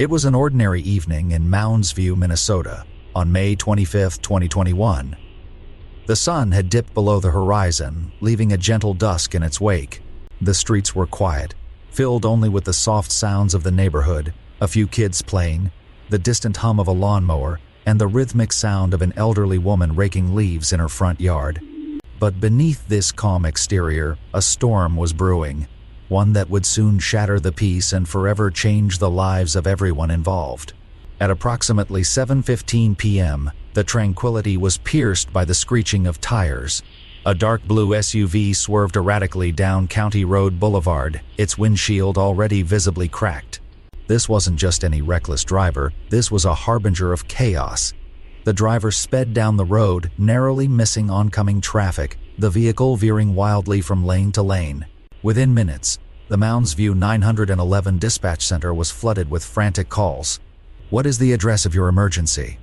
It was an ordinary evening in Mounds View, Minnesota, on May 25, 2021. The sun had dipped below the horizon, leaving a gentle dusk in its wake. The streets were quiet, filled only with the soft sounds of the neighborhood, a few kids playing, the distant hum of a lawnmower, and the rhythmic sound of an elderly woman raking leaves in her front yard. But beneath this calm exterior, a storm was brewing, one that would soon shatter the peace and forever change the lives of everyone involved. At approximately 7:15 p.m., the tranquility was pierced by the screeching of tires. A dark blue SUV swerved erratically down County Road Boulevard, its windshield already visibly cracked. This wasn't just any reckless driver, this was a harbinger of chaos. The driver sped down the road, narrowly missing oncoming traffic, the vehicle veering wildly from lane to lane. Within minutes, the Mounds View 911 dispatch center was flooded with frantic calls. "What is the address of your emergency?"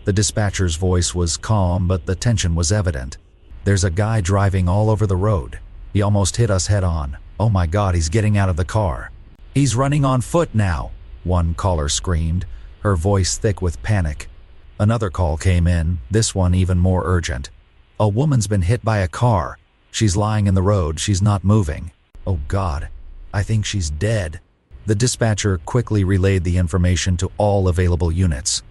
The dispatcher's voice was calm, but the tension was evident. "There's a guy driving all over the road. He almost hit us head on. Oh my God, he's getting out of the car. He's running on foot now," one caller screamed, her voice thick with panic. Another call came in, this one even more urgent. "A woman's been hit by a car. She's lying in the road, she's not moving. Oh God, I think she's dead." The dispatcher quickly relayed the information to all available units.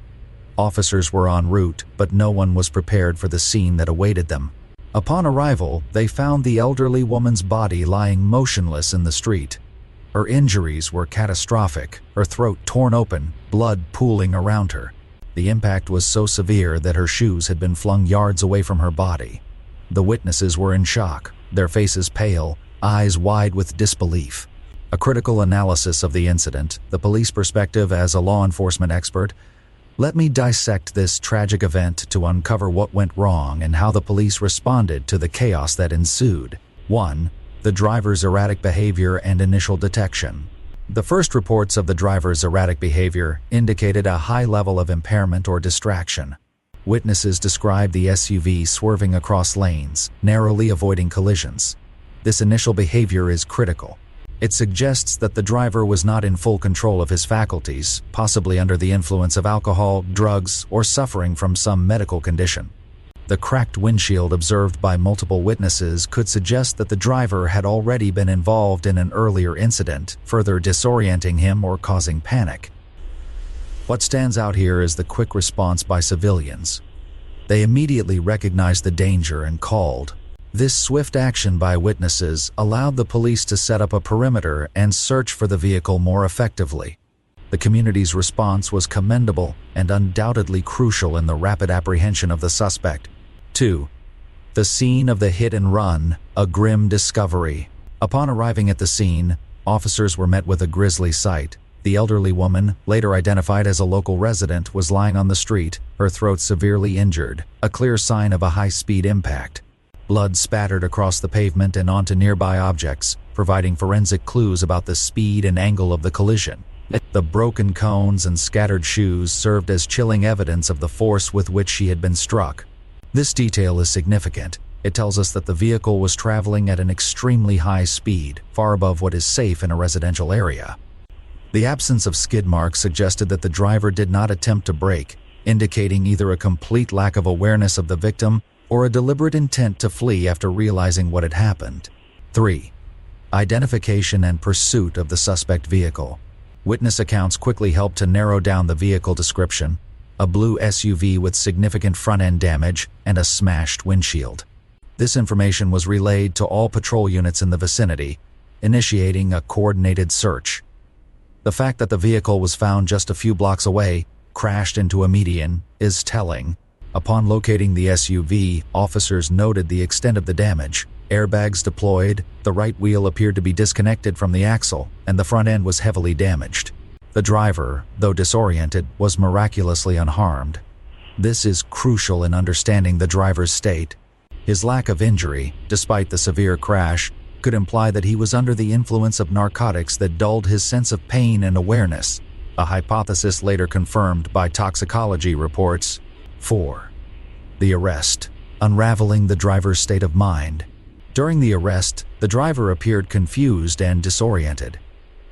Officers were en route, but no one was prepared for the scene that awaited them. Upon arrival, they found the elderly woman's body lying motionless in the street. Her injuries were catastrophic, her throat torn open, blood pooling around her. The impact was so severe that her shoes had been flung yards away from her body. The witnesses were in shock, their faces pale, eyes wide with disbelief. A critical analysis of the incident, the police perspective as a law enforcement expert. Let me dissect this tragic event to uncover what went wrong and how the police responded to the chaos that ensued. 1. The driver's erratic behavior and initial detection. The first reports of the driver's erratic behavior indicated a high level of impairment or distraction. Witnesses described the SUV swerving across lanes, narrowly avoiding collisions. This initial behavior is critical. It suggests that the driver was not in full control of his faculties, possibly under the influence of alcohol, drugs, or suffering from some medical condition. The cracked windshield observed by multiple witnesses could suggest that the driver had already been involved in an earlier incident, further disorienting him or causing panic. What stands out here is the quick response by civilians. They immediately recognized the danger and called. This swift action by witnesses allowed the police to set up a perimeter and search for the vehicle more effectively. The community's response was commendable and undoubtedly crucial in the rapid apprehension of the suspect. 2. The scene of the hit and run, a grim discovery. Upon arriving at the scene, officers were met with a grisly sight. The elderly woman, later identified as a local resident, was lying on the street, her throat severely injured, a clear sign of a high-speed impact. Blood spattered across the pavement and onto nearby objects, providing forensic clues about the speed and angle of the collision. The broken cones and scattered shoes served as chilling evidence of the force with which she had been struck. This detail is significant. It tells us that the vehicle was traveling at an extremely high speed, far above what is safe in a residential area. The absence of skid marks suggested that the driver did not attempt to brake, indicating either a complete lack of awareness of the victim or a deliberate intent to flee after realizing what had happened. 3. Identification and pursuit of the suspect vehicle. Witness accounts quickly helped to narrow down the vehicle description: a blue SUV with significant front-end damage and a smashed windshield. This information was relayed to all patrol units in the vicinity, initiating a coordinated search. The fact that the vehicle was found just a few blocks away, crashed into a median, is telling. Upon locating the SUV, officers noted the extent of the damage. Airbags deployed, the right wheel appeared to be disconnected from the axle, and the front end was heavily damaged. The driver, though disoriented, was miraculously unharmed. This is crucial in understanding the driver's state. His lack of injury, despite the severe crash, could imply that he was under the influence of narcotics that dulled his sense of pain and awareness, a hypothesis later confirmed by toxicology reports. 4. The arrest, unraveling the driver's state of mind. During the arrest, the driver appeared confused and disoriented.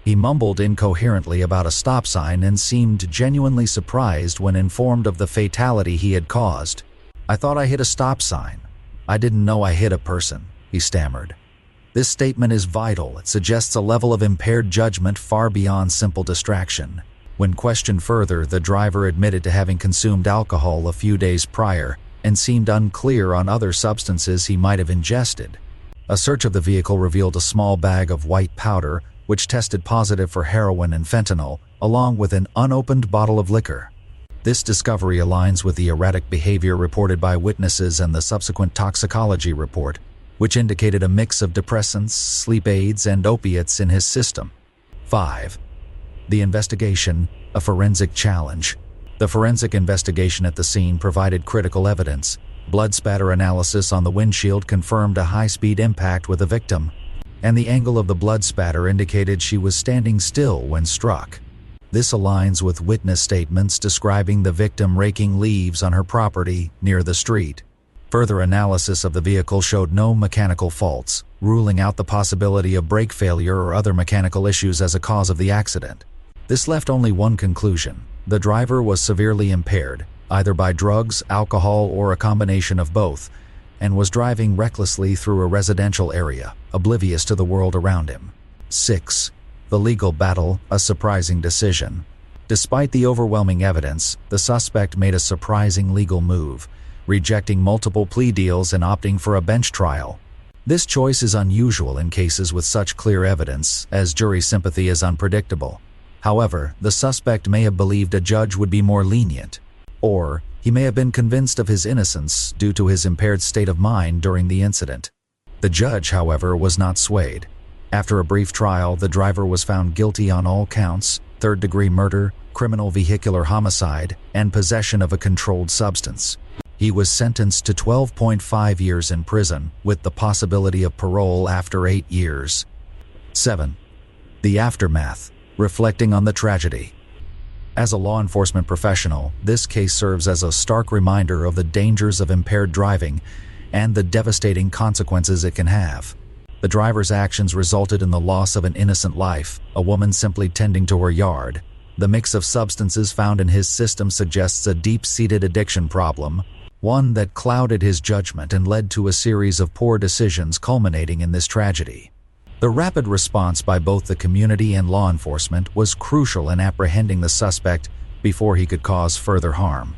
He mumbled incoherently about a stop sign and seemed genuinely surprised when informed of the fatality he had caused. "I thought I hit a stop sign. I didn't know I hit a person," he stammered. This statement is vital. It suggests a level of impaired judgment far beyond simple distraction. When questioned further, the driver admitted to having consumed alcohol a few days prior and seemed unclear on other substances he might have ingested. A search of the vehicle revealed a small bag of white powder, which tested positive for heroin and fentanyl, along with an unopened bottle of liquor. This discovery aligns with the erratic behavior reported by witnesses and the subsequent toxicology report, which indicated a mix of depressants, sleep aids, and opiates in his system. 5. The investigation, a forensic challenge. The forensic investigation at the scene provided critical evidence. Blood spatter analysis on the windshield confirmed a high-speed impact with the victim, and the angle of the blood spatter indicated she was standing still when struck. This aligns with witness statements describing the victim raking leaves on her property near the street. Further analysis of the vehicle showed no mechanical faults, ruling out the possibility of brake failure or other mechanical issues as a cause of the accident. This left only one conclusion: the driver was severely impaired, either by drugs, alcohol, or a combination of both, and was driving recklessly through a residential area, oblivious to the world around him. 6. The legal battle, a surprising decision. Despite the overwhelming evidence, the suspect made a surprising legal move, rejecting multiple plea deals and opting for a bench trial. This choice is unusual in cases with such clear evidence, as jury sympathy is unpredictable. However, the suspect may have believed a judge would be more lenient, or he may have been convinced of his innocence due to his impaired state of mind during the incident. The judge, however, was not swayed. After a brief trial, the driver was found guilty on all counts: third-degree murder, criminal vehicular homicide, and possession of a controlled substance. He was sentenced to 12.5 years in prison, with the possibility of parole after 8 years. 7. The aftermath, reflecting on the tragedy. As a law enforcement professional, this case serves as a stark reminder of the dangers of impaired driving and the devastating consequences it can have. The driver's actions resulted in the loss of an innocent life, a woman simply tending to her yard. The mix of substances found in his system suggests a deep-seated addiction problem, one that clouded his judgment and led to a series of poor decisions culminating in this tragedy. The rapid response by both the community and law enforcement was crucial in apprehending the suspect before he could cause further harm.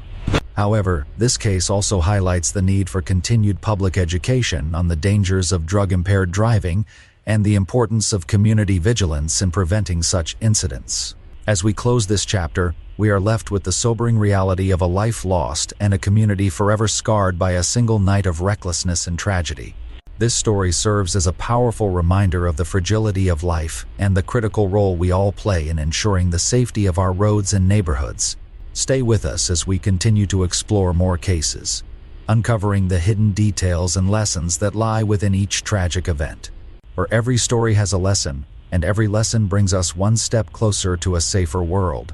However, this case also highlights the need for continued public education on the dangers of drug-impaired driving and the importance of community vigilance in preventing such incidents. As we close this chapter, we are left with the sobering reality of a life lost and a community forever scarred by a single night of recklessness and tragedy. This story serves as a powerful reminder of the fragility of life and the critical role we all play in ensuring the safety of our roads and neighborhoods. Stay with us as we continue to explore more cases, uncovering the hidden details and lessons that lie within each tragic event. For every story has a lesson, and every lesson brings us one step closer to a safer world.